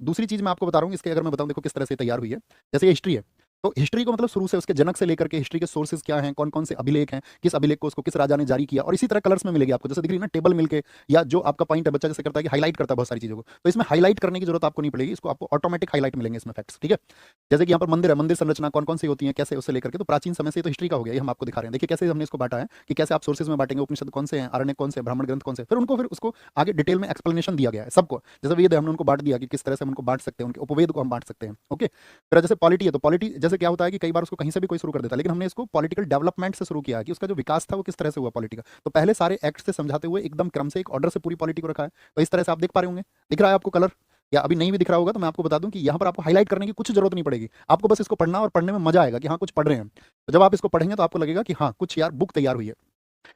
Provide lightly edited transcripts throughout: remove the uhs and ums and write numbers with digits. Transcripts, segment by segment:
दूसरी चीज मैं आपको बता रहा हूँ इसके, अगर मैं बताऊँ देखो किस तरह से तैयार हुई है। जैसे हिस्ट्री है, तो हिस्ट्री को मतलब शुरू से उसके जनक से लेकर के हिस्ट्री के सोर्सेज क्या हैं, कौन कौन से अभिलेख हैं, किस अभिलेख को उसको किस राजा ने जारी किया, और इसी तरह कलर्स में मिलेगी आपको। जैसे दिख रही है ना टेबल मिलके, या जो आपका पॉइंट है बच्चा जैसे करता है कि हाईलाइट करता है बहुत सारी चीजों को, तो इसमें हाईलाइट करने की जरूरत आपको नहीं पड़ेगी, इसको आपको ऑटोमेटिक हाईलाइट मिलेंगे इसमें फैक्ट्स, ठीक है। जैसे कि यहाँ पर मंदिर है, मंदिर संरचना कौन कौन सी होती है कैसे, उससे लेकर के तो प्राचीन समय से, तो हिस्ट्री का हो गया, ये हम आपको दिखा रहे हैं। देखिए कैसे हमने इसको बांटा है कि कैसे आप सोर्सेज में बांटेंगे, उपनिषद कौन से हैं, आरण्य कौन से, ब्राह्मण ग्रंथ कौन से, फिर उसको आगे डिटेल में एक्सप्लेनेशन दिया गया है सबको। जैसे वेद है, हमने उनको बांट दिया कि किस तरह से हम उनको बांट सकते हैं, उनके उपवेद को हम बांट सकते हैं, ओके। फिर जैसे पॉलिटी है, तो पॉलिटी जैसे क्या होता है कि कई बार उसको कहीं से भी कोई शुरू कर देता है, लेकिन हमने इसको पॉलिटिकल डेवलपमेंट से शुरू किया कि उसका जो विकास था वो किस तरह से हुआ पॉलिटी का। तो पहले सारे एक्ट से समझाते हुए एकदम क्रम से एक ऑर्डर से पूरी पॉलिटी को रखा है। तो इस तरह से आप देख पा रहे होंगे, दिख रहा है आपको कलर, या अभी नहीं भी दिख रहा होगा तो मैं आपको बता दूं कि यहाँ पर आपको हाईलाइट करने की कुछ जरूरत नहीं पड़ेगी, आपको बस इसको पढ़ना और पढ़ने में मजा आएगा कि हाँ कुछ पढ़ रहे हैं। तो जब आप इसको पढ़ेंगे तो आपको लगेगा कि हाँ कुछ यार बुक तैयार हुई है।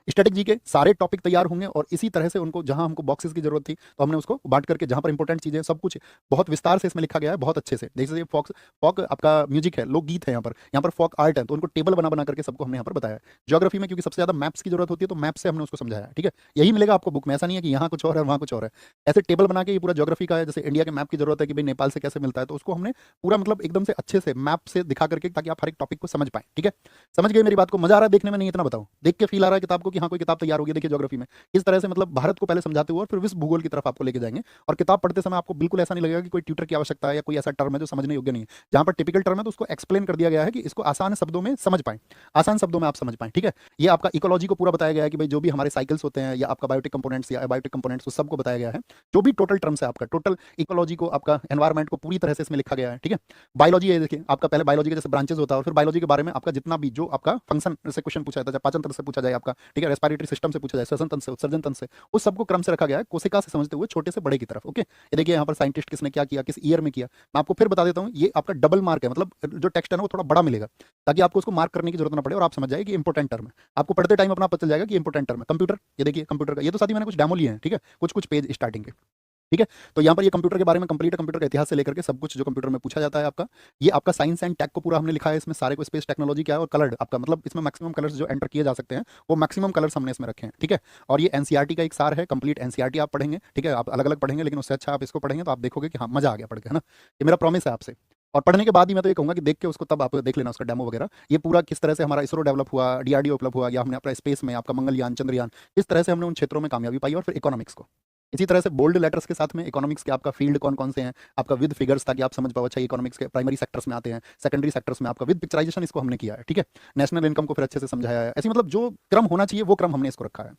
स्टैटिक जी के सारे टॉपिक तैयार होंगे, और इसी तरह से उनको जहां हमको बॉक्सेस की जरूरत थी तो हमने उसको बांट करके जहां पर इंपॉर्टेंट चीजें सब कुछ बहुत विस्तार से इसमें लिखा गया है, बहुत अच्छे से। जैसे फॉक फॉक आपका म्यूजिक है, लोकगीत है, यहाँ पर फॉक आर्ट है, तो उनको टेबल बना बना करके सबको हमने यहाँ पर बताया है। ज्योग्राफी में क्योंकि सबसे ज्यादा मैप्स की जरूरत होती है, तो मैप से हमने उसको समझाया है, ठीक है। यही मिलेगा आपको बुक में, ऐसा नहीं है कि यहाँ कुछ और है वहाँ कुछ और है। ऐसे टेबल बना के ये पूरा ज्योग्राफी का है। जैसे इंडिया के मैप की जरूरत है कि भाई नेपाल से कैसे मिलता है, तो उसको हमने पूरा मतलब एकदम से अच्छे से मैप से दिखा करके, ताकि आप हर एक टॉपिक को समझ पाए, ठीक है। समझ गए मेरी बात को, मजा आ रहा है देखने में, नहीं इतना बताओ, देख के फील आ रहा है किताब को कि हाँ कोई किताब तैयार होगी। देखिए ज्योग्राफी में इस तरह से मतलब भारत को पहले समझाते हुए और फिर विश्व भूगोल की तरफ आपको लेके जाएंगे, और किताब पढ़ते समय आपको बिल्कुल ऐसा नहीं लगेगा कि कोई ट्यूटर की आवश्यकता है या कोई ऐसा टर्म है जो समझने योग्य नहीं है। जहां पर टिपिकल टर्म है तो उसको एक्सप्लेन कर दिया गया है कि इसको आसान शब्दों में समझ पाएं, आसान शब्दों में आप समझ पाएं, ठीक है। ये आपका इकोलॉजी को पूरा बताया गया है कि भाई जो भी हमारे साइकिल्स होते हैं, या आपका बायोटिक कंपोनेंट्स या बायोटिक कंपोनेंट्स, उस सबको बताया गया है। जो भी टोटल टर्म्स है आपका, टोटल इकोलॉजी को, आपका एनवायरमेंट को पूरी तरह से इसमें लिखा गया है, ठीक है। बायोलॉजी है, देखिए आपका पहले बायोलॉजी के जैसे ब्रांचेस होता है, और फिर बायोलॉजी के बारे में आपका जितना भी जो आपका फंक्शन से क्वेश्चन पूछा जाता है, पाचन तंत्र से पूछा जाए आपका, ठीक है, रेस्पिरेटरी सिस्टम से पूछा जाए, श्वसन तंत्र से, उत्सर्जन तंत्र से, उस सबको क्रम से रखा गया है, कोशिका से समझते हुए छोटे से बड़े की तरफ, ओके। ये देखिए यहाँ पर साइंटिस्ट किसने क्या किया, किस ईयर में किया, मैं आपको फिर बता देता हूँ। ये आपका डबल मार्क है, मतलब जो टेक्स्ट है ना वो थोड़ा बड़ा मिलेगा, ताकि आपको उसको मार्क करने की जरूरत ना पड़े, और आप समझ जाए कि इंपॉर्टेंट टर्म है। आपको पढ़ते टाइम अपना पता चल जाएगा कि इंपॉर्टेंट टर्म है। कंप्यूटर, ये देखिए कंप्यूटर का, ये तो साथ ही मैंने कुछ डेमो लिए हैं, ठीक है, कुछ कुछ पेज स्टार्टिंग के, ठीक है। तो यहाँ पर ये कंप्यूटर के बारे में कंप्लीट, कंप्यूटर का इतिहास से लेकर के सब कुछ जो कंप्यूटर में पूछा जाता है आपका। ये आपका साइंस एंड टेक को पूरा हमने लिखा है इसमें, सारे को स्पेस टेक्नोलॉजी क्या है, और कलर्ड आपका मतलब इसमें मैक्सिमम कलर्स जो एंटर किए जा सकते हैं, वो मैक्सिमम कलर्स हमने इसमें रखे हैं, ठीक है। और ये एनसीईआरटी का एक सार है, कंप्लीट एनसीईआरटी आप पढ़ेंगे, ठीक है। आप अलग अलग पढ़ेंगे, लेकिन उससे अच्छा आप इसको पढ़ेंगे तो आप देखोगे कि हाँ मजा आ गया पढ़ के, है ना। ये मेरा प्रॉमिस है आपसे। और पढ़ने के बाद ही मैं तो ये कहूंगा कि देख के उसको तब आप देख लेना उसका डेमो वगैरह, ये पूरा किस तरह से हमारा इसरो डेवलप हुआ, डीआरडीओ डेवलप हुआ, या हमने अपना स्पेस में आपका मंगलयान, चंद्रयान, किस तरह से हमने उन क्षेत्रों में कामयाबी पाई, और फिर इकोनॉमिक्स को इसी तरह से बोल्ड लेटर्स के साथ में इकोनॉमिक्स के आपका फील्ड कौन कौन से हैं, आपका विद फिगर्स, ताकि आप समझ पाओ अच्छा इकोनॉमिक्स के प्राइमरी सेक्टर्स में आते हैं, सेकेंडरी सेक्टर्स में आपका विद पिक्चराइजेशन, इसको हमने किया है, ठीक है। नेशनल इनकम को फिर अच्छे से समझाया है। ऐसी मतलब जो क्रम होना चाहिए वो क्रम हमने इसको रखा है।